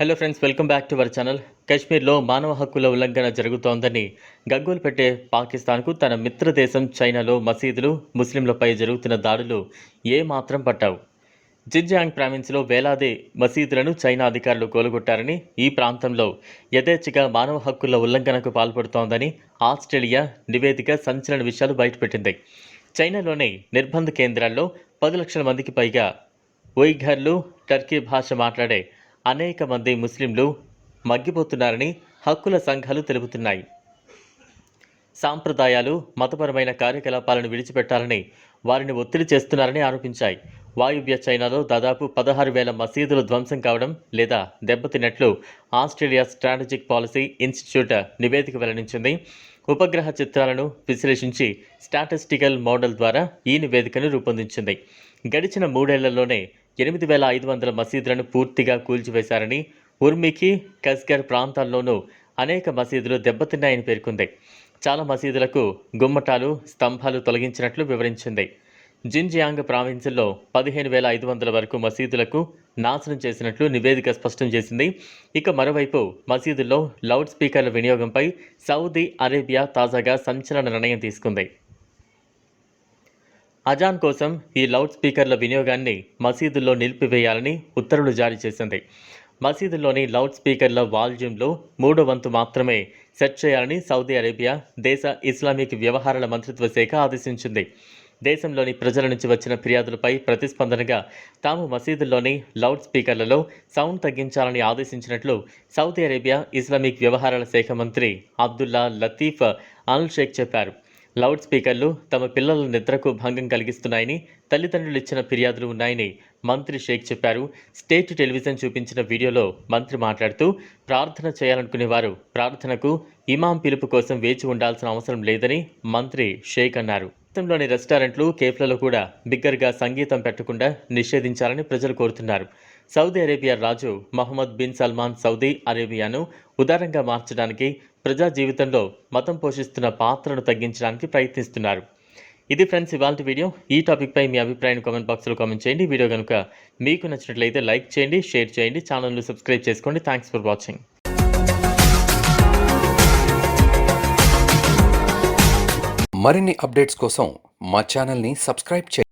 Hello friends, welcome back to our channel. కశ్మీర్లో మానవ హక్కుల ఉల్లంఘన జరుగుతోందని గగ్గోలు పెట్టే పాకిస్తాన్కు తన మిత్ర దేశం చైనాలో మసీదులు, ముస్లింలపై జరుగుతున్న దాడులు ఏమాత్రం పట్టావు. జిన్జియాంగ్ ప్రావిన్స్లో వేలాది మసీదులను చైనా అధికారులు కూలగొట్టారని, ఈ ప్రాంతంలో యథేచ్ఛగా మానవ హక్కుల ఉల్లంఘనకు పాల్పడుతోందని ఆస్ట్రేలియా నివేదిక సంచలన విషయాలు బయటపెట్టింది. చైనాలోని నిర్బంధ కేంద్రాల్లో 10 లక్షల మందికి పైగా ఉయిఘర్లు, టర్కీ భాష మాట్లాడే అనేక మంది ముస్లింలు మగ్గిపోతున్నారని హక్కుల సంఘాలు తెలుపుతున్నాయి. సాంప్రదాయాలు, మతపరమైన కార్యకలాపాలను విడిచిపెట్టాలని వారిని ఒత్తిడి చేస్తున్నారని ఆరోపించాయి. వాయువ్య చైనాలో దాదాపు 16,000 మసీదులు ధ్వంసం కావడం లేదా దెబ్బతిన్నట్లు ఆస్ట్రేలియా స్ట్రాటజిక్ పాలసీ ఇన్స్టిట్యూట్ నివేదిక వెల్లడించింది. ఉపగ్రహ చిత్రాలను విశ్లేషించి స్టాటిస్టికల్ మోడల్ ద్వారా ఈ నివేదికను రూపొందించింది. గడిచిన 3 ఏళ్లలోనే 8,500 మసీదులను పూర్తిగా కూల్చివేశారని, ఉర్మికి, కస్గర్ ప్రాంతాల్లోనూ అనేక మసీదులు దెబ్బతిన్నాయని పేర్కొంది. చాలా మసీదులకు గుమ్మటాలు, స్తంభాలు తొలగించినట్లు వివరించింది. జిన్జియాంగ్ ప్రావిన్స్లో 15,500 వరకు మసీదులకు నాశనం చేసినట్లు నివేదిక స్పష్టం చేసింది. ఇక మరోవైపు మసీదుల్లో లౌడ్ స్పీకర్ల వినియోగంపై సౌదీ అరేబియా తాజాగా సంచలన నిర్ణయం తీసుకుంది. అజాన్ కోసం ఈ లౌడ్ స్పీకర్ల వినియోగాన్ని మసీదుల్లో నిలిపివేయాలని ఉత్తర్వులు జారీ చేసింది. మసీదుల్లోని లౌడ్ స్పీకర్ల వాల్యూమ్లో 3వ వంతు మాత్రమే సెట్ చేయాలని సౌదీ అరేబియా దేశ ఇస్లామిక్ వ్యవహారాల మంత్రిత్వ శాఖ ఆదేశించింది. దేశంలోని ప్రజల నుంచి వచ్చిన ఫిర్యాదులపై ప్రతిస్పందనగా తాము మసీదుల్లోని లౌడ్ స్పీకర్లలో సౌండ్ తగ్గించాలని ఆదేశించినట్లు సౌదీ అరేబియా ఇస్లామిక్ వ్యవహారాల శాఖ మంత్రి అబ్దుల్లా లతీఫ్ అల్ షేక్ చెప్పారు. లౌడ్ స్పీకర్లు తమ పిల్లల నిద్రకు భంగం కలిగిస్తున్నాయని తల్లిదండ్రులు ఇచ్చిన ఫిర్యాదులు ఉన్నాయని మంత్రి షేక్ చెప్పారు. స్టేట్ టెలివిజన్ చూపించిన వీడియోలో మంత్రి మాట్లాడుతూ, ప్రార్థన చేయాలనుకునే వారు ప్రార్థనకు ఇమాం పిలుపు కోసం వేచి ఉండాల్సిన అవసరం లేదని మంత్రి షేక్ అన్నారు. దేశంలోని రెస్టారెంట్లు, కేఫ్లలో కూడా బిగ్గరగా సంగీతం పెట్టకుండా నిషేధించాలని ప్రజలు కోరుతున్నారు. సౌదీ అరేబియా రాజు మహమ్మద్ బిన్ సల్మాన్ సౌదీ అరేబియాను ఉదారంగా మార్చడానికి, ప్రజా జీవితంలో మతం పోషిస్తున్న పాత్రను తగ్గించడానికి ప్రయత్నిస్తున్నారు. ఇది ఫ్రెండ్స్ ఇవాల్టి వీడియో. ఈ టాపిక్పై మీ అభిప్రాయాన్ని కామెంట్ బాక్స్లో కామెంట్ చేయండి. వీడియో కనుక మీకు నచ్చినట్లయితే లైక్ చేయండి, షేర్ చేయండి, ఛానల్ను సబ్స్క్రైబ్ చేసుకోండి. Thanks for watching. మరిన్ని అప్డేట్స్ కోసం మా ఛానల్ని సబ్స్క్రైబ్ చేయండి.